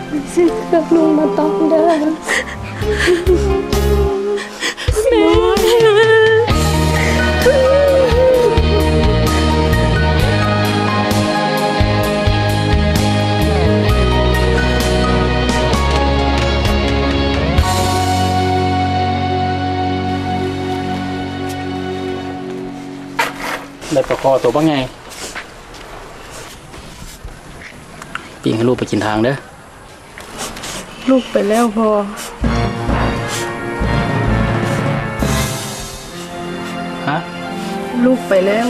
ซื้อเครื่องลุงมาต้องเด้อแม่ได้ประคอตัวบ้างไงปิ้งให้ลูกไปกินทางเด้อลูกไปแล้วพอฮะลูกไปแล้ว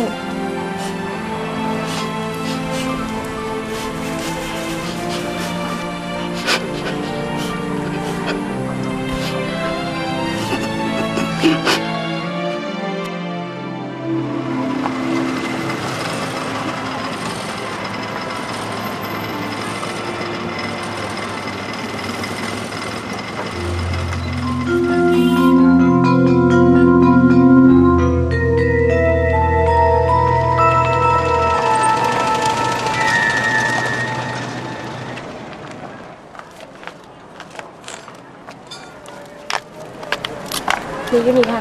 นี่อยู่นี่ค่ะ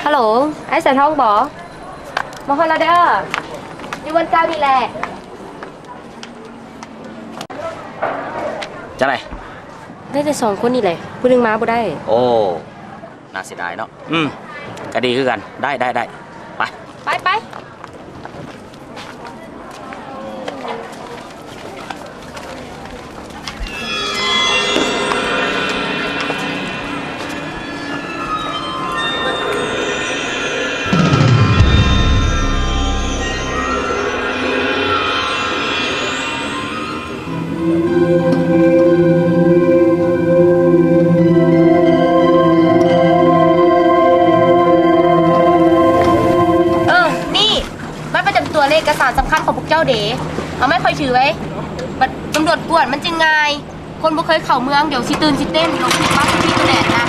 ฮัลโหลไอ้แสนทองบอมาฮอลลาเดอร์อยู่วันเก้านี่แหละจะไรได้แต่2 คนนี่แหละผู้นึงมาบ่ได้โอ้น่าเสียดายเนาะก็ดีคือกันได้ไปเอกสารสำคัญของพวกเจ้าเด๋เอาไม่ค่อยถือไว้บัดตำรวจกวดมันจึงง่ายคนบ่เคยเข้าเมืองเดี๋ยวสิตื่นสิเต้นลงที่บ้านที่ตัวแดดนะ